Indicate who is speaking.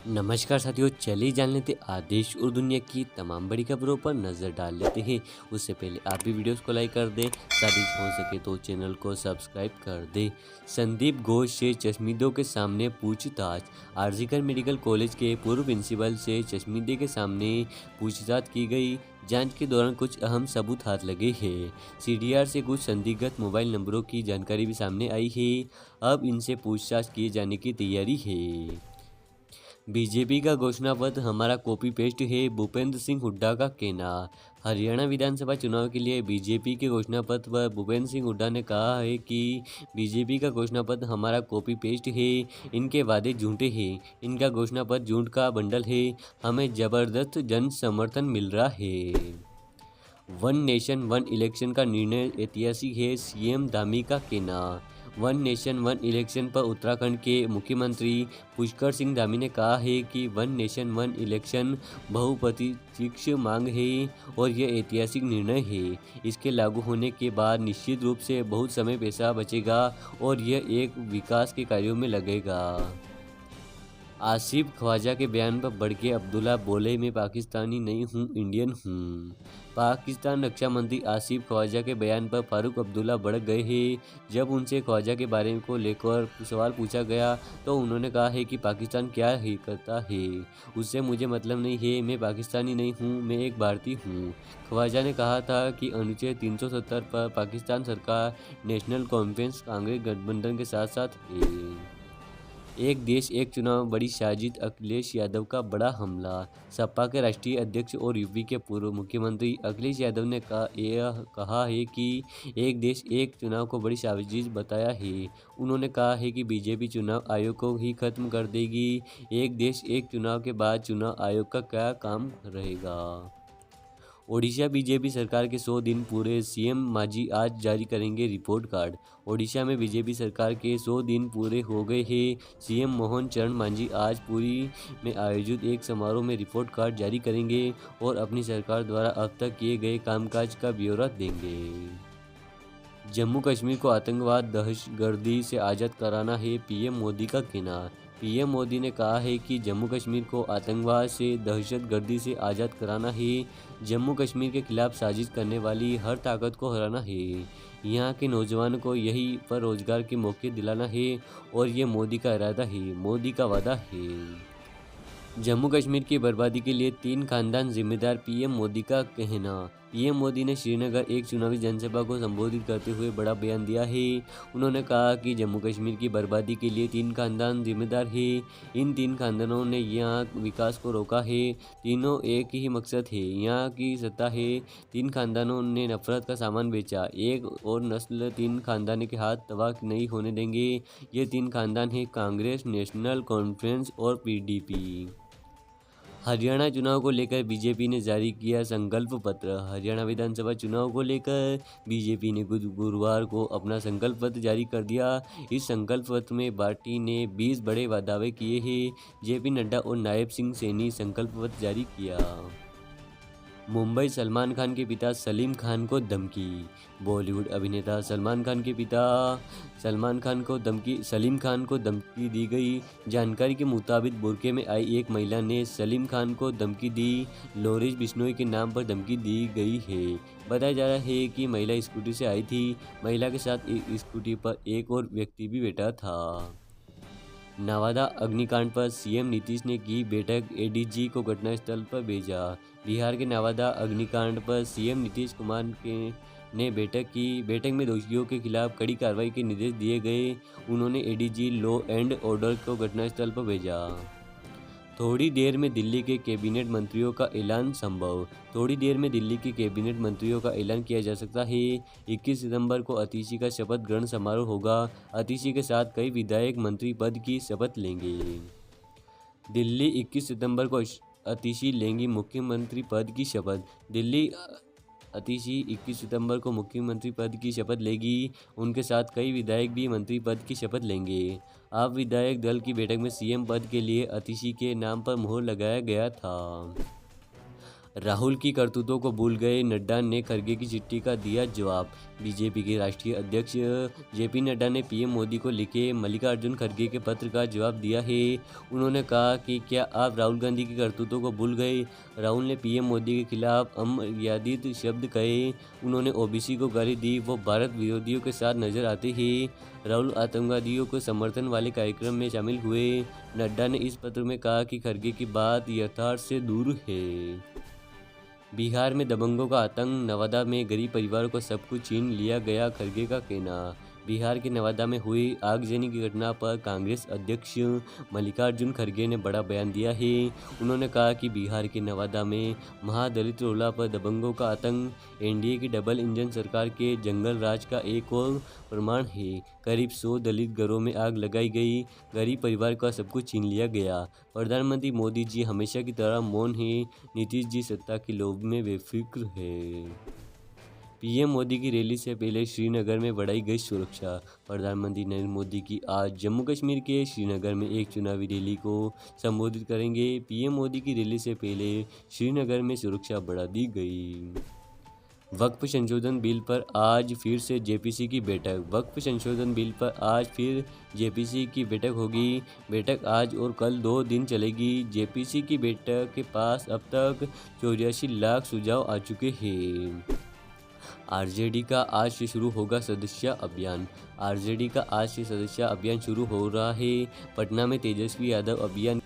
Speaker 1: नमस्कार साथियों, चलिए जान लेते आदेश और दुनिया की तमाम बड़ी खबरों पर नज़र डाल लेते हैं। उससे पहले आप भी वीडियोस को लाइक कर दें, साथ ही हो सके तो चैनल को सब्सक्राइब कर दें। संदीप घोष से चश्मिदों के सामने पूछताछ। आरजीकर मेडिकल कॉलेज के पूर्व प्रिंसिपल से चश्मिदे के सामने पूछताछ की गई। जांच के दौरान कुछ अहम सबूत हाथ लगे हैं। सीडीआर से कुछ संदिग्ध मोबाइल नंबरों की जानकारी भी सामने आई है। अब इनसे पूछताछ किए जाने की तैयारी है। बीजेपी का घोषणा पत्र हमारा कॉपी पेस्ट है, भूपेंद्र सिंह हुड्डा का कहना। हरियाणा विधानसभा चुनाव के लिए बीजेपी के घोषणा पत्र पर भूपेंद्र सिंह हुड्डा ने कहा है कि बीजेपी का घोषणा पत्र हमारा कॉपी पेस्ट है, इनके वादे झूठे हैं, इनका घोषणा पत्र झूठ का बंडल है, हमें जबरदस्त जन समर्थन मिल रहा है। वन नेशन वन इलेक्शन का निर्णय ऐतिहासिक है, सीएम धामी का कहना। वन नेशन वन इलेक्शन पर उत्तराखंड के मुख्यमंत्री पुष्कर सिंह धामी ने कहा है कि वन नेशन वन इलेक्शन बहुप्रतीक्षित मांग है और यह ऐतिहासिक निर्णय है। इसके लागू होने के बाद निश्चित रूप से बहुत समय पैसा बचेगा और यह एक विकास के कार्यों में लगेगा। आसिफ ख्वाजा के बयान पर भड़के अब्दुल्ला बोले, मैं पाकिस्तानी नहीं हूँ, इंडियन हूँ। पाकिस्तान रक्षा मंत्री आसिफ ख्वाजा के बयान पर फारूक अब्दुल्ला भड़क गए हैं। जब उनसे ख्वाजा के बारे को लेकर सवाल पूछा गया तो उन्होंने कहा है कि पाकिस्तान क्या ही करता है, उससे मुझे मतलब नहीं है, मैं पाकिस्तानी नहीं हूँ, मैं एक भारतीय हूँ। ख्वाजा ने कहा था कि अनुच्छेद 370 पर पाकिस्तान सरकार नेशनल कॉन्फ्रेंस कांग्रेस गठबंधन के साथ साथ है। एक देश एक चुनाव बड़ी साजिश, अखिलेश यादव का बड़ा हमला। सपा के राष्ट्रीय अध्यक्ष और यूपी के पूर्व मुख्यमंत्री अखिलेश यादव ने कहा है कि एक देश एक चुनाव को बड़ी साजिश बताया है। उन्होंने कहा है कि बीजेपी चुनाव आयोग को ही खत्म कर देगी। एक देश एक चुनाव के बाद चुनाव आयोग का क्या काम रहेगा। ओडिशा बीजेपी सरकार के 100 दिन पूरे, सीएम मांझी आज जारी करेंगे रिपोर्ट कार्ड। ओडिशा में बीजेपी सरकार के 100 दिन पूरे हो गए हैं। सीएम मोहन चरण मांझी आज पुरी में आयोजित एक समारोह में रिपोर्ट कार्ड जारी करेंगे और अपनी सरकार द्वारा अब तक किए गए कामकाज का ब्यौरा देंगे। जम्मू कश्मीर को आतंकवाद दहशतगर्दी से आज़ाद कराना है, पीएम मोदी का कहना। पीएम मोदी ने कहा है कि जम्मू कश्मीर को आतंकवाद से दहशतगर्दी से आज़ाद कराना है। जम्मू कश्मीर के खिलाफ साजिश करने वाली हर ताकत को हराना है। यहाँ के नौजवानों को यहीं पर रोजगार के मौके दिलाना है और ये मोदी का इरादा है, मोदी का वादा है। जम्मू कश्मीर की बर्बादी के लिए 3 खानदान जिम्मेदार, पीएम मोदी का कहना। पीएम मोदी ने श्रीनगर एक चुनावी जनसभा को संबोधित करते हुए बड़ा बयान दिया है। उन्होंने कहा कि जम्मू कश्मीर की बर्बादी के लिए 3 खानदान जिम्मेदार है। इन 3 खानदानों ने यहाँ विकास को रोका है। तीनों एक ही मकसद है, यहाँ की सत्ता है। 3 खानदानों ने नफरत का सामान बेचा, एक और नस्ल 3 खानदान के हाथ तबाह नहीं होने देंगे। ये 3 खानदान हैं कांग्रेस, नेशनल कॉन्फ्रेंस और पीडीपी। हरियाणा चुनाव को लेकर बीजेपी ने जारी किया संकल्प पत्र। हरियाणा विधानसभा चुनाव को लेकर बीजेपी ने गुरुवार को अपना संकल्प पत्र जारी कर दिया। इस संकल्प पत्र में पार्टी ने 20 बड़े दावे किए हैं। जेपी नड्डा और नायब सिंह सैनी संकल्प पत्र जारी किया। मुंबई, सलमान खान के पिता सलीम खान को धमकी। बॉलीवुड अभिनेता सलमान खान के पिता सलीम खान को धमकी दी गई। जानकारी के मुताबिक बुर्के में आई एक महिला ने सलीम खान को धमकी दी। लॉरेंस बिश्नोई के नाम पर धमकी दी गई है। बताया जा रहा है कि महिला स्कूटी से आई थी। महिला के साथ स्कूटी पर एक और व्यक्ति भी बैठा था। नवादा अग्निकांड पर सीएम नीतीश ने की बैठक, एडीजी को घटनास्थल पर भेजा। बिहार के नवादा अग्निकांड पर सीएम नीतीश कुमार ने बैठक में दोषियों के खिलाफ कड़ी कार्रवाई के निर्देश दिए गए। उन्होंने एडीजी लॉ एंड ऑर्डर को घटनास्थल पर भेजा। थोड़ी देर में दिल्ली के कैबिनेट मंत्रियों का ऐलान संभव। थोड़ी देर में दिल्ली के कैबिनेट मंत्रियों का ऐलान किया जा सकता है। 21 सितंबर को अतिशी का शपथ ग्रहण समारोह होगा। अतिशी के साथ कई विधायक मंत्री पद की शपथ लेंगे। दिल्ली 21 सितंबर को अतिशी लेंगी मुख्यमंत्री पद की शपथ। दिल्ली अतिशी 21 सितंबर को मुख्यमंत्री पद की शपथ लेगी। उनके साथ कई विधायक भी मंत्री पद की शपथ लेंगे। आप विधायक दल की बैठक में सीएम पद के लिए अतिशी के नाम पर मोहर लगाया गया था। राहुल की करतूतों को भूल गए नड्डा ने खरगे की चिट्ठी का दिया जवाब। बीजेपी के राष्ट्रीय अध्यक्ष जेपी नड्डा ने पीएम मोदी को लिखे मल्लिकार्जुन खरगे के पत्र का जवाब दिया है। उन्होंने कहा कि क्या आप राहुल गांधी की करतूतों को भूल गए। राहुल ने पीएम मोदी के खिलाफ अमर्यादित शब्द कहे। उन्होंने ओबीसी को गाली दी। वो भारत विरोधियों के साथ नजर आते हैं। राहुल आतंकवादियों को समर्थन वाले कार्यक्रम में शामिल हुए। नड्डा ने इस पत्र में कहा कि खरगे की बात यथार्थ से दूर है। बिहार में दबंगों का आतंक, नवादा में गरीब परिवारों को सब कुछ छीन लिया गया, खरगे का कहना। बिहार के नवादा में हुई आगजनी की घटना पर कांग्रेस अध्यक्ष मल्लिकार्जुन खरगे ने बड़ा बयान दिया है। उन्होंने कहा कि बिहार के नवादा में महादलित टोला पर दबंगों का आतंक एनडीए की डबल इंजन सरकार के जंगल राज का एक और प्रमाण है। करीब 100 दलित घरों में आग लगाई गई, गरीब परिवार का सब कुछ छीन लिया गया। प्रधानमंत्री मोदी जी हमेशा की तरह मौन हैं। नीतीश जी सत्ता के लोभ में बेफिक्र है। पीएम मोदी की रैली से पहले श्रीनगर में बढ़ाई गई सुरक्षा। प्रधानमंत्री नरेंद्र मोदी की आज जम्मू कश्मीर के श्रीनगर में एक चुनावी रैली को संबोधित करेंगे। पीएम मोदी की रैली से पहले श्रीनगर में सुरक्षा बढ़ा दी गई। वक्फ संशोधन बिल पर आज फिर से जेपीसी की बैठक। वक्फ संशोधन बिल पर आज फिर जेपीसी की बैठक होगी। बैठक आज और कल 2 दिन चलेगी। जेपीसी की बैठक के पास अब तक 84 लाख सुझाव आ चुके हैं। आरजेडी का आज से शुरू होगा सदस्यता अभियान। आरजेडी का आज से सदस्यता अभियान शुरू हो रहा है। पटना में तेजस्वी यादव अभियान